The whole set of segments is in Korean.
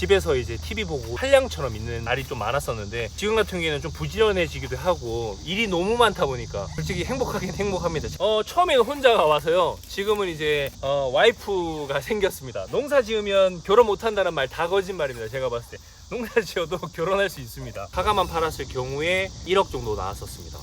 집에서 이제 TV 보고 한량처럼 있는 날이 좀 많았었는데 지금 같은 경우에는 좀 부지런해지기도 하고 일이 너무 많다 보니까 솔직히 행복하긴 행복합니다. 처음에는 혼자가 와서요. 지금은 이제 와이프가 생겼습니다. 농사 지으면 결혼 못한다는 말 다 거짓말입니다. 제가 봤을 때 농사 지어도 결혼할 수 있습니다. 사과만 팔았을 경우에 1억 정도 나왔었습니다.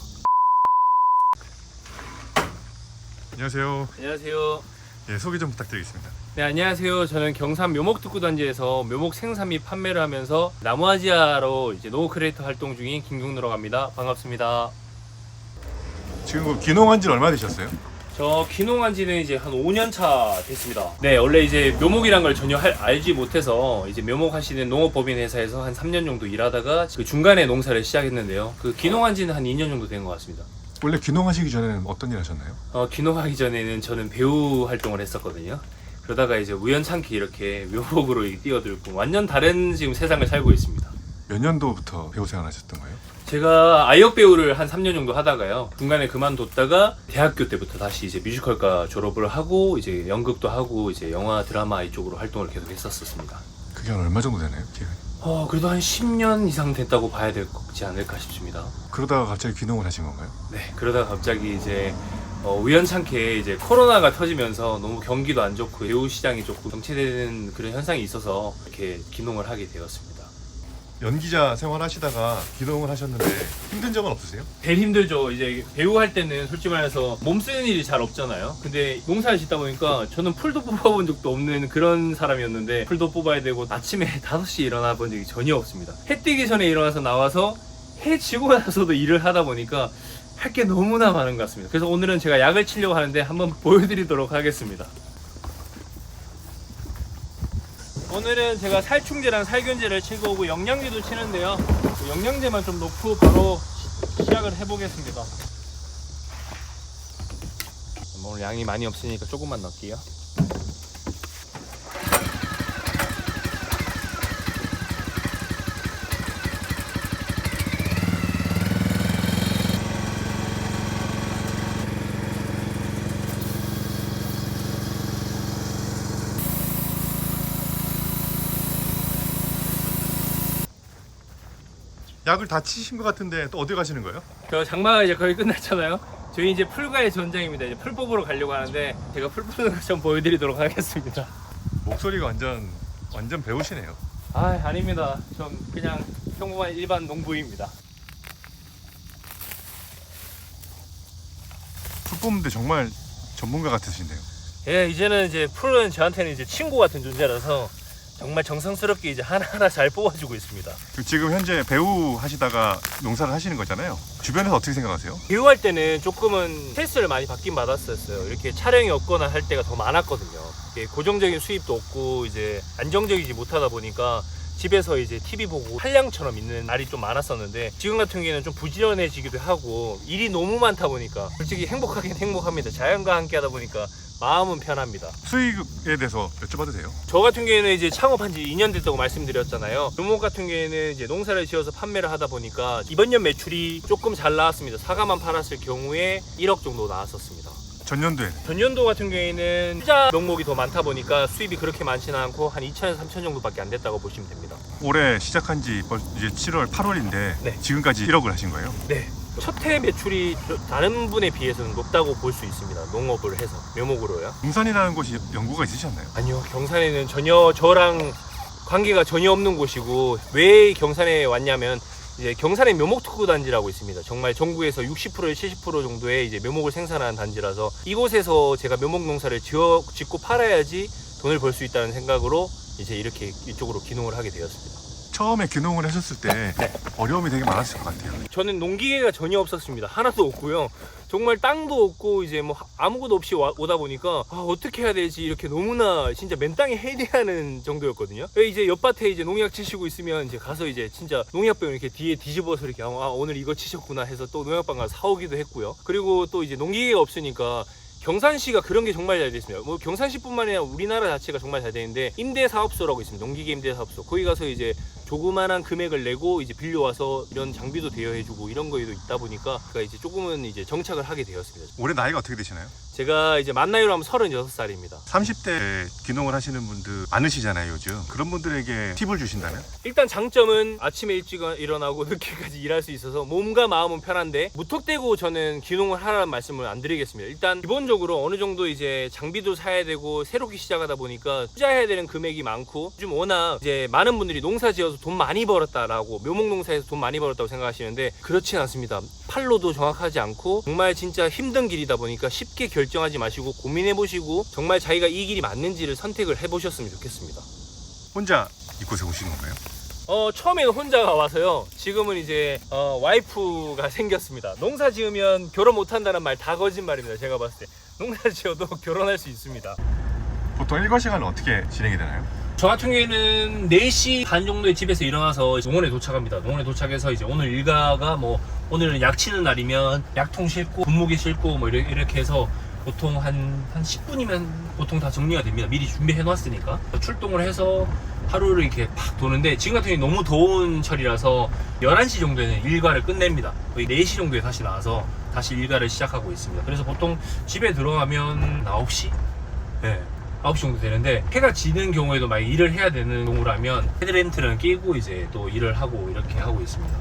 안녕하세요. 안녕하세요. 예, 소개 좀 부탁드리겠습니다. 네, 안녕하세요. 저는 경산 묘목특구단지에서 묘목 생산 및 판매를 하면서 나무아지아로 이제 노후 크리에이터 활동 중인 김경로라고 합니다. 반갑습니다. 지금 귀농한 지는 얼마 되셨어요? 저 귀농한 지는 이제 한 5년 차 됐습니다. 네, 원래 이제 묘목이란 걸 전혀 알지 못해서 이제 묘목 하시는 농업법인 회사에서 한 3년 정도 일하다가 그 중간에 농사를 시작했는데요. 그 귀농한 지는 한 2년 정도 된 것 같습니다. 원래 귀농하시기 전에는 어떤 일 하셨나요? 귀농하기 전에는 저는 배우 활동을 했었거든요. 그러다가 이제 우연찮게 이렇게 묘목으로 뛰어들고 완전 다른 지금 세상을 살고 있습니다. 몇 년도부터 배우 생활 하셨던 거예요? 제가 아역 배우를 한 3년 정도 하다가요. 중간에 그만뒀다가 대학교 때부터 다시 이제 뮤지컬과 졸업을 하고 이제 연극도 하고 이제 영화 드라마 이쪽으로 활동을 계속 했었습니다. 그게 한 얼마 정도 되나요? 기간이? 그래도 한 10년 이상 됐다고 봐야 되지 않을까 싶습니다. 그러다가 갑자기 귀농을 하신 건가요? 네, 그러다가 갑자기 이제 우연찮게 이제 코로나가 터지면서 너무 경기도 안 좋고 배우 시장이 조금 정체되는 그런 현상이 있어서 이렇게 귀농을 하게 되었습니다. 연기자 생활하시다가 귀농을 하셨는데 힘든 점은 없으세요? 제일 힘들죠. 이제 배우 할 때는 솔직히 말해서 몸 쓰는 일이 잘 없잖아요. 근데 농사를 짓다 보니까 저는 풀도 뽑아본 적도 없는 그런 사람이었는데 풀도 뽑아야 되고 아침에 5시에 일어나 본 적이 전혀 없습니다. 해 뜨기 전에 일어나서 나와서 해 지고 나서도 일을 하다 보니까 할 게 너무나 많은 것 같습니다. 그래서 오늘은 제가 약을 치려고 하는데 한번 보여드리도록 하겠습니다. 오늘은 제가 살충제랑 살균제를 치고 오고 영양제도 치는데요. 영양제만 좀 넣고 바로 시작을 해보겠습니다. 오늘 양이 많이 없으니까 조금만 넣을게요. 약을 다 치신 것 같은데 또 어디 가시는 거예요? 저 장마가 이제 거의 끝났잖아요. 저희 이제 풀과의 전쟁입니다. 이제 풀 뽑으러 가려고 하는데 제가 풀 뽑는 거 좀 보여드리도록 하겠습니다. 목소리가 완전 배우시네요. 아닙니다. 전 그냥 평범한 일반 농부입니다. 풀 뽑는데 정말 전문가 같으신데요. 예, 이제는 이제 풀은 저한테는 이제 친구 같은 존재라서 정말 정성스럽게 이제 하나하나 잘 뽑아주고 있습니다. 지금 현재 배우 하시다가 농사를 하시는 거잖아요. 주변에서 어떻게 생각하세요? 배우할 때는 조금은 스트레스를 많이 받긴 받았었어요. 이렇게 촬영이 없거나 할 때가 더 많았거든요. 이게 고정적인 수입도 없고 이제 안정적이지 못하다 보니까 집에서 이제 TV 보고 한량처럼 있는 날이 좀 많았었는데 지금 같은 경우에는 좀 부지런해지기도 하고 일이 너무 많다 보니까 솔직히 행복하긴 행복합니다. 자연과 함께 하다 보니까 마음은 편합니다. 수익에 대해서 여쭤봐도 돼요? 저 같은 경우에는 이제 창업한 지 2년 됐다고 말씀드렸잖아요. 묘목 같은 경우에는 이제 농사를 지어서 판매를 하다 보니까 이번 년 매출이 조금 잘 나왔습니다. 사과만 팔았을 경우에 1억 정도 나왔었습니다. 전년도에 전년도 같은 경우에는 투자 명목이 더 많다 보니까 수입이 그렇게 많지는 않고 한 2천에서 3천 정도밖에 안 됐다고 보시면 됩니다. 올해 시작한 지 이제 7월, 8월인데 네. 지금까지 1억을 하신 거예요? 네. 첫 해 매출이 다른 분에 비해서는 높다고 볼 수 있습니다. 농업을 해서 묘목으로요. 경산이라는 곳이 연구가 있으셨나요? 아니요, 경산에는 전혀 저랑 관계가 전혀 없는 곳이고 왜 경산에 왔냐면 이제 경산의 묘목특구단지라고 있습니다. 정말 전국에서 60%, 70% 정도의 이제 묘목을 생산하는 단지라서 이곳에서 제가 묘목 농사를 짓고 팔아야지 돈을 벌 수 있다는 생각으로 이제 이렇게 이쪽으로 귀농을 하게 되었습니다. 처음에 귀농을 하셨을 때 네. 어려움이 되게 많았을 것 같아요. 저는 농기계가 전혀 없었습니다. 하나도 없고요. 정말 땅도 없고 이제 뭐 아무것도 없이 오다 보니까 어떻게 해야 되지 이렇게 너무나 진짜 맨 땅에 헤매하는 정도였거든요. 이제 옆밭에 이제 농약 치시고 있으면 이제 가서 이제 진짜 농약병 이렇게 뒤에 뒤집어서 이렇게 오늘 이거 치셨구나 해서 또 농약방 가서 사오기도 했고요. 그리고 또 이제 농기계가 없으니까 경산시가 그런 게 정말 잘 되어 있습니다. 뭐 경산시뿐만 아니라 우리나라 자체가 정말 잘 되는데 임대사업소라고 있습니다. 농기계 임대사업소. 거기 가서 이제 조그만한 금액을 내고 이제 빌려와서 이런 장비도 대여해주고 이런 거에도 있다 보니까 제가 이제 조금은 이제 정착을 하게 되었습니다. 올해 나이가 어떻게 되시나요? 제가 이제 만 나이로 하면 36살입니다. 30대 귀농을 하시는 분들 많으시잖아요, 요즘. 그런 분들에게 팁을 주신다면? 일단 장점은 아침에 일찍 일어나고 늦게까지 일할 수 있어서 몸과 마음은 편한데 무턱대고 저는 귀농을 하라는 말씀을 안 드리겠습니다. 일단 기본적으로 어느 정도 이제 장비도 사야 되고 새롭게 시작하다 보니까 투자해야 되는 금액이 많고 요즘 워낙 이제 많은 분들이 농사 지어서 돈 많이 벌었다라고 묘목농사에서 돈 많이 벌었다고 생각하시는데 그렇진 않습니다. 판로도 정확하지 않고 정말 진짜 힘든 길이다 보니까 쉽게 결정하지 마시고 고민해 보시고 정말 자기가 이 길이 맞는지를 선택을 해 보셨으면 좋겠습니다. 혼자 이곳에 오신 건가요? 처음에는 혼자 와서요. 지금은 이제 와이프가 생겼습니다. 농사 지으면 결혼 못 한다는 말 다 거짓말입니다. 제가 봤을 때 농사 지어도 결혼할 수 있습니다. 보통 일과 시간은 어떻게 진행이 되나요? 저 같은 경우에는 4시 반 정도에 집에서 일어나서 농원에 도착합니다. 농원에 도착해서 이제 오늘 일과가 뭐 오늘은 약 치는 날이면 약통 싣고 분무기 싣고 뭐 이렇게 해서 보통 한 10분이면 보통 다 정리가 됩니다. 미리 준비해 놨으니까 출동을 해서 하루를 이렇게 팍 도는데 지금 같은 경우에 너무 더운 철이라서 11시 정도에는 일과를 끝냅니다. 거의 4시 정도에 다시 나와서 다시 일과를 시작하고 있습니다. 그래서 보통 집에 들어가면 9시? 네. 9시 정도 되는데 해가 지는 경우에도 만약 일을 해야 되는 경우라면 헤드랜트를 끼고 이제 또 일을 하고 이렇게 하고 있습니다.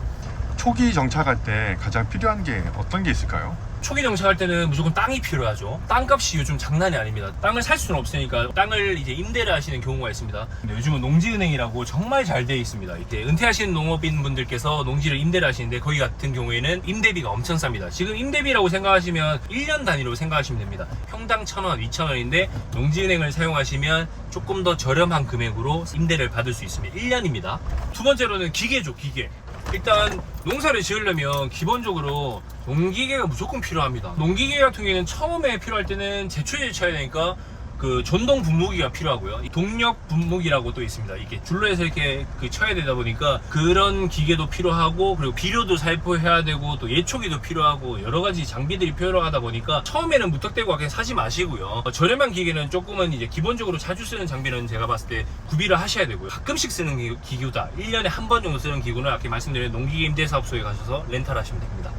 초기 정착할 때 가장 필요한 게 어떤 게 있을까요? 초기 정착할 때는 무조건 땅이 필요하죠. 땅값이 요즘 장난이 아닙니다. 땅을 살 수는 없으니까 땅을 이제 임대를 하시는 경우가 있습니다. 근데 요즘은 농지은행이라고 정말 잘 돼 있습니다. 이렇게 은퇴하시는 농업인 분들께서 농지를 임대를 하시는데 거기 같은 경우에는 임대비가 엄청 쌉니다. 지금 임대비라고 생각하시면 1년 단위로 생각하시면 됩니다. 평당 1,000원, 2,000원인데 농지은행을 사용하시면 조금 더 저렴한 금액으로 임대를 받을 수 있습니다. 1년입니다. 두 번째로는 기계죠, 기계. 일단 농사를 지으려면 기본적으로 농기계가 무조건 필요합니다. 농기계 같은 경우에는 처음에 필요할 때는 제초제를 쳐야 되니까 그 전동 분무기가 필요하고요. 이 동력 분무기라고 또 있습니다. 이게 줄로에서 이렇게 쳐야 되다 보니까 그런 기계도 필요하고 그리고 비료도 살포해야 되고 또 예초기도 필요하고 여러 가지 장비들이 필요하다 보니까 처음에는 무턱대고 그냥 사지 마시고요. 저렴한 기계는 조금은 이제 기본적으로 자주 쓰는 장비는 제가 봤을 때 구비를 하셔야 되고요. 가끔씩 쓰는 기구다. 1년에 한 번 정도 쓰는 기구는 아까 말씀드린 농기계 임대사업소에 가셔서 렌탈하시면 됩니다.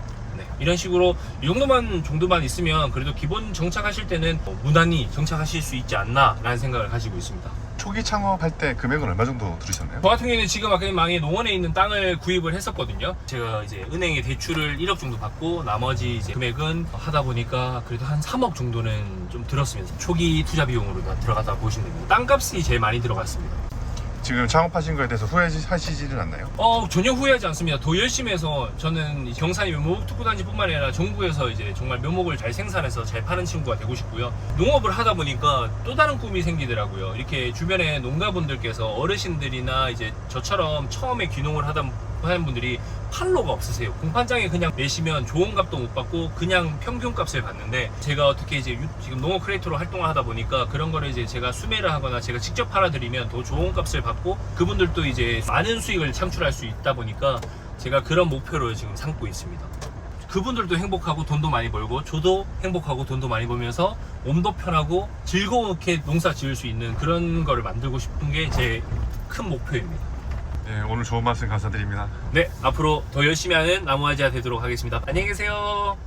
이런 식으로 이 정도만 있으면 그래도 기본 정착하실 때는 무난히 정착하실 수 있지 않나 라는 생각을 가지고 있습니다. 초기 창업할 때 금액은 얼마 정도 들으셨나요? 저 같은 경우에는 지금 아까 망에 농원에 있는 땅을 구입을 했었거든요. 제가 이제 은행에 대출을 1억 정도 받고 나머지 이제 금액은 하다 보니까 그래도 한 3억 정도는 좀 들었습니다. 초기 투자 비용으로 들어가다 보시면 됩니다. 땅값이 제일 많이 들어갔습니다. 지금 창업하신 거에 대해서 후회하시지는 않나요? 전혀 후회하지 않습니다. 더 열심히 해서 저는 경산이 묘목특구단지뿐만 아니라 전국에서 이제 정말 묘목을 잘 생산해서 잘 파는 친구가 되고 싶고요. 농업을 하다 보니까 또 다른 꿈이 생기더라고요. 이렇게 주변에 농가분들께서 어르신들이나 이제 저처럼 처음에 귀농을 하는 분들이 판로가 없으세요. 공판장에 그냥 내시면 좋은 값도 못 받고 그냥 평균 값을 받는데 제가 어떻게 이제 지금 농업 크리에이터로 활동을 하다 보니까 그런 거를 이제 제가 수매를 하거나 제가 직접 팔아드리면 더 좋은 값을 받고 그분들도 이제 많은 수익을 창출할 수 있다 보니까 제가 그런 목표를 지금 삼고 있습니다. 그분들도 행복하고 돈도 많이 벌고 저도 행복하고 돈도 많이 벌면서 몸도 편하고 즐거웠게 농사 지을 수 있는 그런 거를 만들고 싶은 게 제 큰 목표입니다. 네, 오늘 좋은 말씀 감사드립니다. 네, 앞으로 더 열심히 하는 나무아지아 되도록 하겠습니다. 안녕히 계세요.